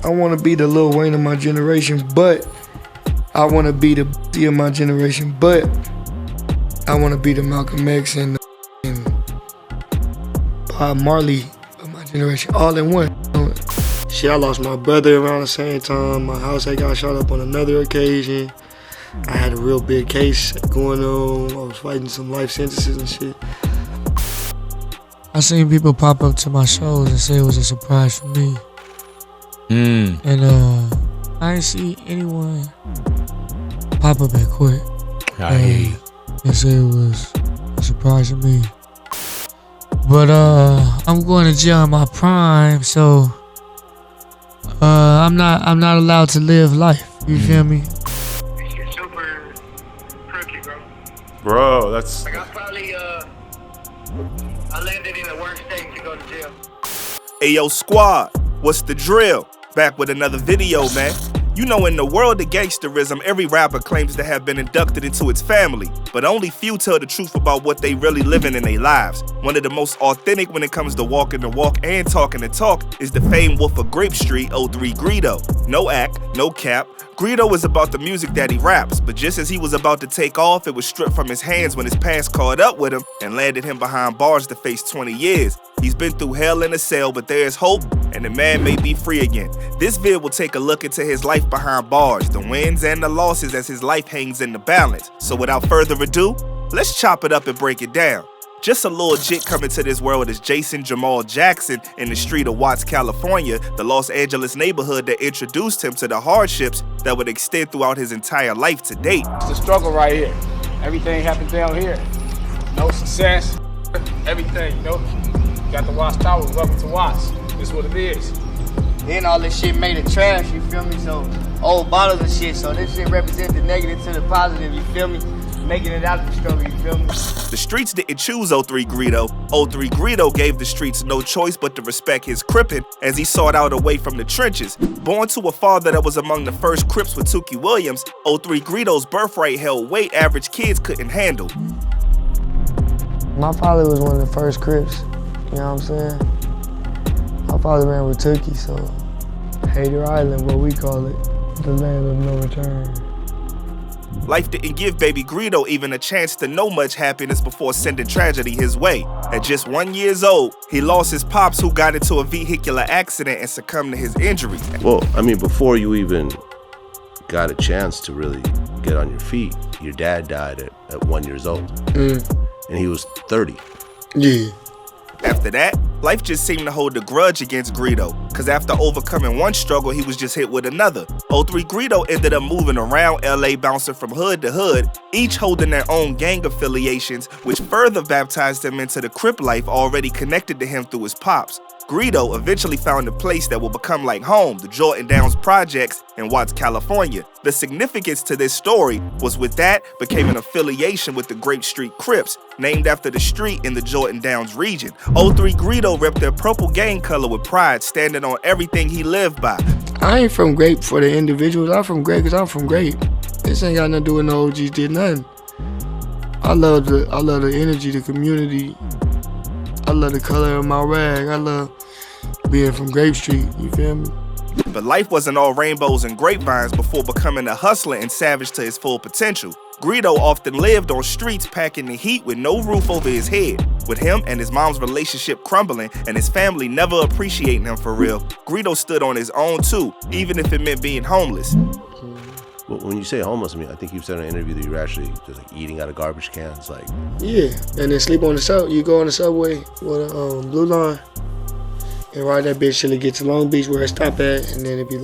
I want to be the Lil Wayne of my generation, but I want to be the B of my generation, but I want to be the Malcolm X and Bob Marley of my generation, all in one. Shit, I lost my brother around the same time. My house had got shot up on another occasion. I had a real big case going on. I was fighting some life sentences and shit. I seen people pop up to my shows and say it was a surprise for me. And I ain't see anyone pop up and quit. And say it was a surprise to me. But I'm going to jail in my prime, so I'm not allowed to live life. You feel me? You're super crooked, bro. Bro, that's... Like, I landed in a worse state to go to jail. Ayo squad, what's the drill? Back with another video, man. You know, in the world of gangsterism, every rapper claims to have been inducted into its family, but only few tell the truth about what they really living in their lives. One of the most authentic when it comes to walking the walk and talking the talk is the famed Wolf of Grape Street, 03 Greedo. No act, no cap. Greedo is about the music that he raps, but just as he was about to take off, it was stripped from his hands when his past caught up with him and landed him behind bars to face 20 years. He's been through hell in a cell, but there is hope, and the man may be free again. This vid will take a look into his life behind bars, the wins and the losses as his life hangs in the balance. So without further ado, let's chop it up and break it down. Just a little jit coming to this world is Jason Jamal Jackson in the street of Watts, California, the Los Angeles neighborhood that introduced him to the hardships that would extend throughout his entire life to date. It's the struggle right here. Everything happens down here. No success, everything, you know. Got the Watts Tower, welcome to Watts. This is what it is. Then all this shit made it trash, you feel me? So, old bottles and shit, so this shit represents the negative to the positive, you feel me? Making it out of the struggle, you feel me? The streets didn't choose 03 Greedo. 03 Greedo gave the streets no choice but to respect his crippin' as he sought out away from the trenches. Born to a father that was among the first Crips with Tukey Williams, 03 Greedo's birthright held weight average kids couldn't handle. My father was one of the first Crips, you know what I'm saying? My father ran with Tukey, so Hater Island, what we call it, the land of no return. Life didn't give baby Greedo even a chance to know much happiness before sending tragedy his way. At just 1 year old, he lost his pops who got into a vehicular accident and succumbed to his injury. Well, I mean, before you even got a chance to really get on your feet, your dad died at 1 year old. And he was 30. Yeah. After that, life just seemed to hold a grudge against Greedo, cause after overcoming one struggle, he was just hit with another. 03 Greedo ended up moving around LA, bouncing from hood to hood, each holding their own gang affiliations, which further baptized him into the Crip life already connected to him through his pops. Greedo eventually found a place that will become like home, the Jordan Downs Projects in Watts, California. The significance to this story was with that became an affiliation with the Grape Street Crips, named after the street in the Jordan Downs region. 03 Greedo repped their purple gang color with pride, standing on everything he lived by. I ain't from Grape for the individuals, I'm from Grape because I'm from Grape. This ain't got nothing to do with no OGs did nothing. I love the energy, the community. I love the color of my rag. I love being from Grape Street, you feel me? But life wasn't all rainbows and grapevines before becoming a hustler and savage to his full potential. Greedo often lived on streets packing the heat with no roof over his head. With him and his mom's relationship crumbling and his family never appreciating him for real, Greedo stood on his own too, even if it meant being homeless. Well, when you say homeless, I mean, I think you've said in an interview that you were actually just like eating out of garbage cans, like. Yeah, and then sleep on the subway. You go on the subway with a blue line and ride that bitch till it gets to Long Beach where it stop at, and then it'd be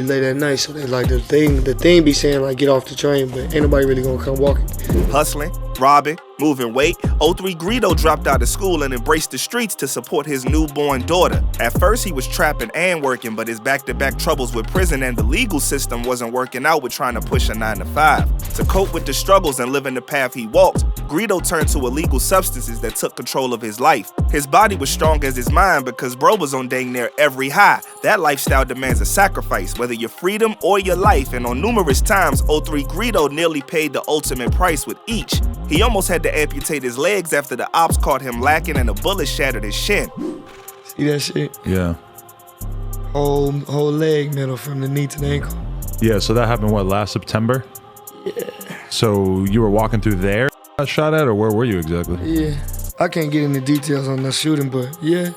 late at night. So they like the thing be saying like get off the train, but ain't nobody really gonna come walking. Hustling, robbing, moving weight, 03 Greedo dropped out of school and embraced the streets to support his newborn daughter. At first, he was trapping and working, but his back-to-back troubles with prison and the legal system wasn't working out with trying to push a 9-to-5. To cope with the struggles and living the path he walked, Greedo turned to illegal substances that took control of his life. His body was strong as his mind because bro was on dang near every high. That lifestyle demands a sacrifice, whether your freedom or your life, and on numerous times, 03 Greedo nearly paid the ultimate price with each. He almost had to amputate his legs after the ops caught him lacking and a bullet shattered his shin. See that shit? Yeah. Whole leg metal from the knee to the ankle. Yeah, so that happened, what, last September? Yeah. So you were walking through there, got shot at, or where were you exactly? Yeah. I can't get into details on the shooting, but yeah.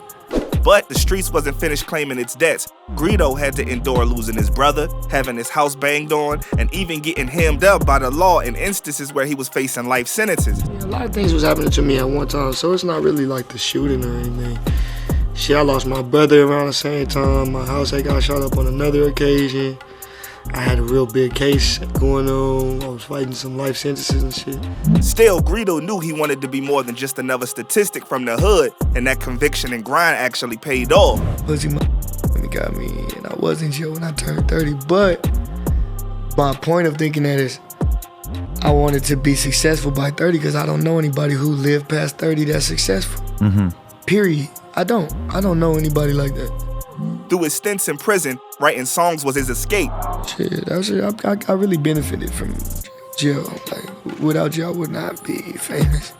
But the streets wasn't finished claiming its debts. Greedo had to endure losing his brother, having his house banged on, and even getting hemmed up by the law in instances where he was facing life sentences. Yeah, a lot of things was happening to me at one time, so it's not really like the shooting or anything. Shit, I lost my brother around the same time. My house had got shot up on another occasion. I had a real big case going on. I was fighting some life sentences and shit. Still, Greedo knew he wanted to be more than just another statistic from the hood, and that conviction and grind actually paid off. Pussy got me, and I was in jail when I turned 30, but my point of thinking that is I wanted to be successful by 30 because I don't know anybody who lived past 30 that's successful. Period. I don't know anybody like that. Through his stints in prison, writing songs was his escape. Shit, I really benefited from jail. Like, without jail, I would not be famous.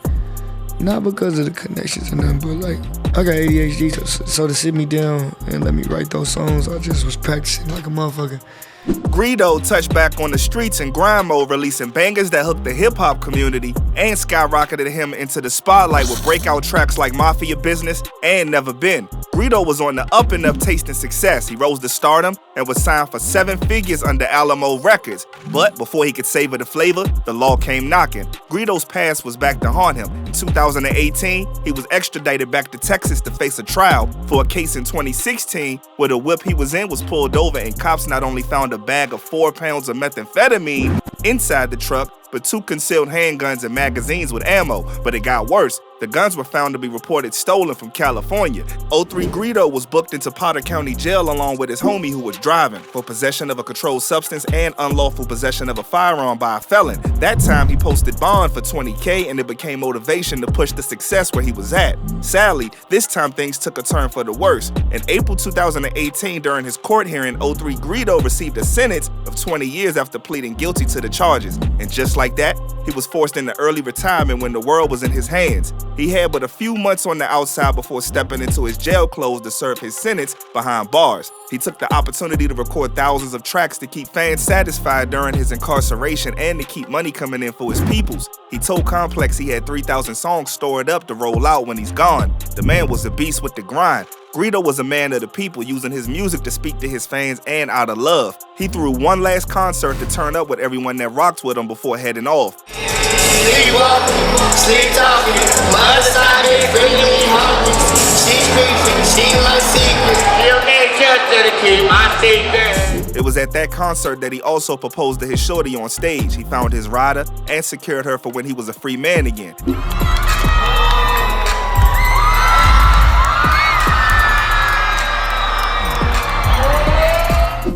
Not because of the connections and nothing, but like, I got ADHD, so to sit me down and let me write those songs, I just was practicing like a motherfucker. Greedo touched back on the streets in grind mode, releasing bangers that hooked the hip-hop community and skyrocketed him into the spotlight with breakout tracks like Mafia Business and Never Been. Greedo was on the up and up tasting success. He rose to stardom and was signed for 7 figures under Alamo Records. But before he could savor the flavor, the law came knocking. Greedo's past was back to haunt him. In 2018, he was extradited back to Texas to face a trial for a case in 2016 where the whip he was in was pulled over and cops not only found a bag of 4 pounds of methamphetamine inside the truck, but 2 concealed handguns and magazines with ammo. But it got worse. The guns were found to be reported stolen from California. 03 Greedo was booked into Potter County Jail along with his homie who was driving for possession of a controlled substance and unlawful possession of a firearm by a felon. That time he posted bond for $20K and it became motivation to push the success where he was at. Sadly, this time things took a turn for the worse. In April 2018, during his court hearing, 03 Greedo received a sentence of 20 years after pleading guilty to the charges. And just like that, he was forced into early retirement when the world was in his hands. He had but a few months on the outside before stepping into his jail clothes to serve his sentence behind bars. He took the opportunity to record thousands of tracks to keep fans satisfied during his incarceration and to keep money coming in for his peoples. He told Complex he had 3,000 songs stored up to roll out when he's gone. The man was a beast with the grind. Greedo was a man of the people, using his music to speak to his fans and out of love. He threw one last concert to turn up with everyone that rocked with him before heading off. Sleep walking, sleep talking, my side is bringing hungry. She creeping, she my secret. You can't touch her to keep my secret. It was at that concert that he also proposed to his shorty on stage. He found his rider and secured her for when he was a free man again.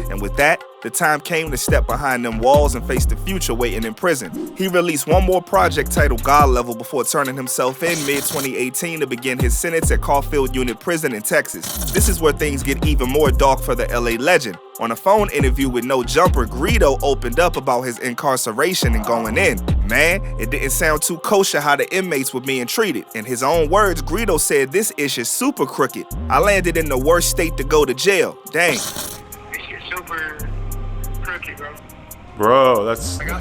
And with that, the time came to step behind them walls and face the future waiting in prison. He released one more project titled God Level before turning himself in mid-2018 to begin his sentence at Caulfield Unit Prison in Texas. This is where things get even more dark for the LA legend. On a phone interview with No Jumper, Greedo opened up about his incarceration and going in. Man, it didn't sound too kosher how the inmates were being treated. In his own words, Greedo said this ish is super crooked. I landed in the worst state to go to jail. Dang. This shit super crooked, bro. Bro, that's... Like, I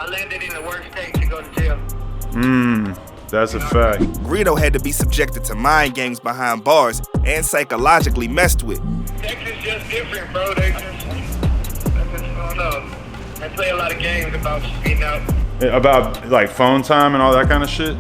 landed in the worst state to go to jail. That's a fact. Greedo had to be subjected to mind games behind bars and psychologically messed with. Texas just different, bro. They just, I don't know. They play a lot of games about speeding out. About, like, phone time and all that kind of shit?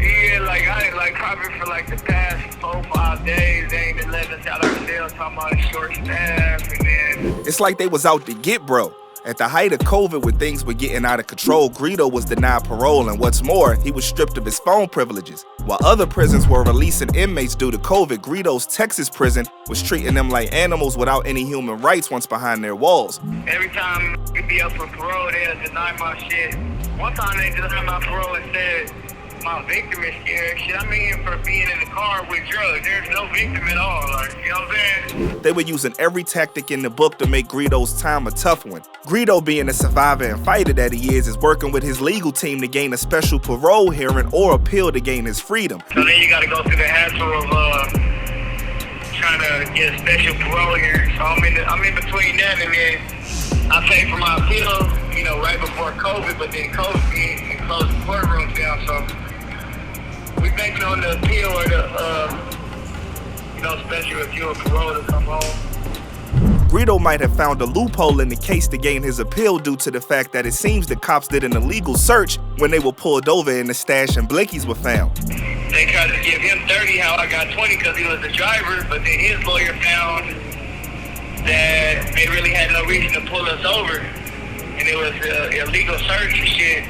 Yeah, like, I ain't, like, covered for, like, the past 4-5 days. They ain't been letting us out of jail, talking about a short staff, and then... It's like they was out to get bro. At the height of COVID, when things were getting out of control, Greedo was denied parole, and what's more, he was stripped of his phone privileges. While other prisons were releasing inmates due to COVID, Greedo's Texas prison was treating them like animals without any human rights once behind their walls. Every time we be up for parole, they'll deny my shit. One time they denied my parole and said my victim is scared. Shit, I mean, for being in the car with drugs, there's no victim at all. Like, you know what I'm saying? They were using every tactic in the book to make Greedo's time a tough one. Greedo, being the survivor and fighter that he is working with his legal team to gain a special parole hearing or appeal to gain his freedom. So then you gotta go through the hassle of trying to get a special parole here. So I'm in between that, and then I paid for my appeal, you know, right before COVID, but then COVID hit and closed the courtrooms down. So we banking on the appeal or the special review of parole to come home. Greedo might have found a loophole in the case to gain his appeal due to the fact that it seems the cops did an illegal search when they were pulled over and the stash and blinkies were found. They tried to give him 30, how I got 20 because he was the driver, but then his lawyer found that they really had no reason to pull us over, and it was an illegal search and shit.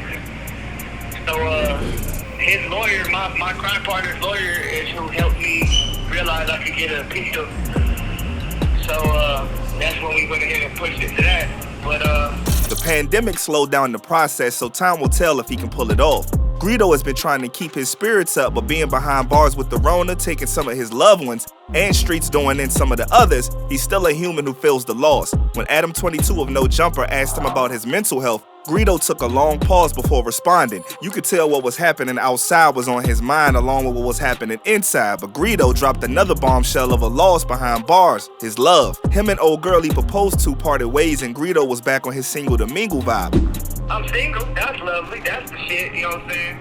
So his lawyer, my crime partner's lawyer, is who helped me realize I could get an appeal. So that's when we went ahead and pushed it to that. But the pandemic slowed down the process, so time will tell if he can pull it off. Greedo has been trying to keep his spirits up, but being behind bars with the Rona, taking some of his loved ones, and streets doing in some of the others, he's still a human who feels the loss. When Adam 22 of No Jumper asked him about his mental health, Greedo took a long pause before responding. You could tell what was happening outside was on his mind along with what was happening inside, but Greedo dropped another bombshell of a loss behind bars, his love. Him and old girl he proposed to parted ways, and Greedo was back on his single to mingle vibe. I'm single, that's lovely, that's the shit, you know what I'm saying?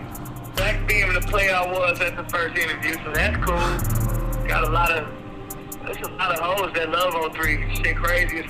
Back being the player I was at the first interview, so that's cool. Got there's a lot of hoes that love O3, shit crazy.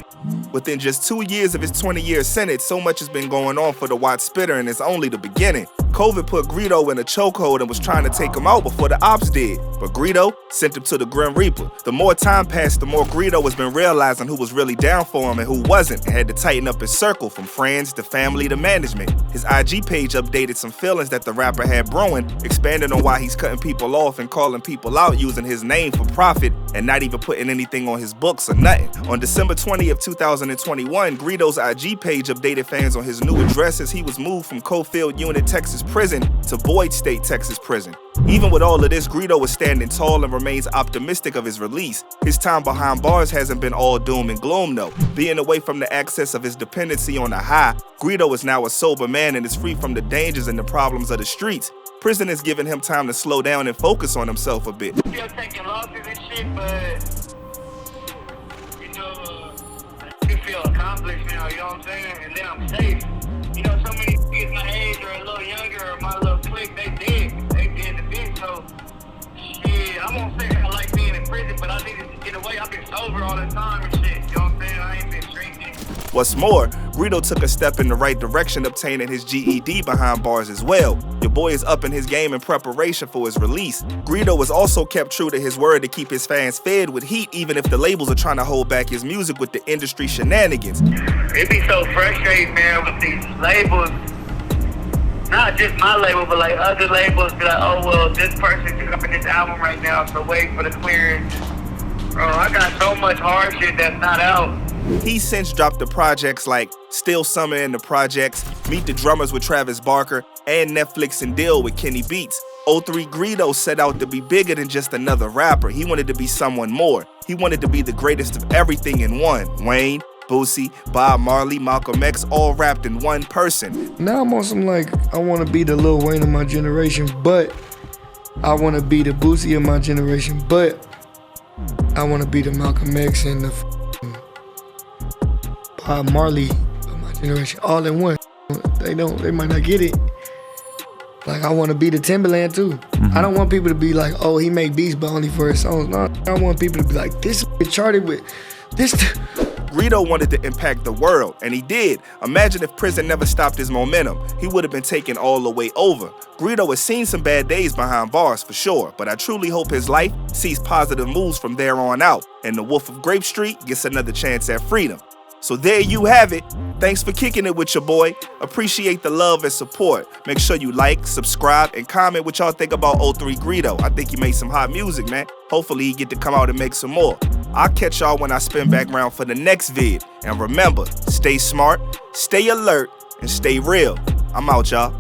Within just 2 years of his 20-year sentence, so much has been going on for the Watts Spitter, and it's only the beginning. COVID put Greedo in a chokehold and was trying to take him out before the ops did, but Greedo sent him to the Grim Reaper. The more time passed, the more Greedo has been realizing who was really down for him and who wasn't, and had to tighten up his circle from friends to family to management. His IG page updated some feelings that the rapper had brewing, expanding on why he's cutting people off and calling people out using his name for profit and not even putting anything on his books or nothing. On December 20th, 2021, Greedo's IG page updated fans on his new address as he was moved from Cofield Unit, Texas prison to Boyd State, Texas prison. Even with all of this, Greedo was standing tall and remains optimistic of his release. His time behind bars hasn't been all doom and gloom though. Being away from the access of his dependency on a high, Greedo is now a sober man and is free from the dangers and the problems of the streets. Prison has given him time to slow down and focus on himself a bit. Still taking losses and shit, but I feel accomplished now, you know what I'm saying? And then I'm safe. You know, so many kids my age or a little younger or my little clique, they did the bit. So, shit, I won't say I like being in prison, but I needed to get away. I've been sober all the time and shit, you know what I'm saying? I ain't been drinking. What's more, Greedo took a step in the right direction, obtaining his GED behind bars as well. Your boy is upping his game in preparation for his release. Greedo has also kept true to his word to keep his fans fed with heat, even if the labels are trying to hold back his music with the industry shenanigans. It be so frustrating, man, with these labels. Not just my label, but like other labels be like, oh, well, this person's dropping this album right now, so wait for the clearance. Bro, I got so much Hardship that's not out. He's since dropped the projects like Still Summer in the Projects, Meet the Drummers with Travis Barker, and Netflix and Deal with Kenny Beats. 03 Greedo set out to be bigger than just another rapper. He wanted to be someone more. He wanted to be the greatest of everything in one. Wayne, Boosie, Bob Marley, Malcolm X, all wrapped in one person. Now I'm on some like, I want to be the Lil Wayne of my generation, but I want to be the Boosie of my generation, but I want to be the Malcolm X and the Bob Marley of my generation, all in one. They might not get it. Like, I want to be the Timberland too. Mm-hmm. I don't want people to be like, oh, he make beats but only for his songs. No, I want people to be like, this charted with this. Greedo wanted to impact the world, and he did. Imagine if prison never stopped his momentum. He would have been taken all the way over. Greedo has seen some bad days behind bars for sure, but I truly hope his life sees positive moves from there on out, and the Wolf of Grape Street gets another chance at freedom. So there you have it. Thanks for kicking it with your boy. Appreciate the love and support. Make sure you like, subscribe, and comment what y'all think about 03 Greedo. I think he made some hot music, man. Hopefully he get to come out and make some more. I'll catch y'all when I spin back around for the next vid. And remember, stay smart, stay alert, and stay real. I'm out, y'all.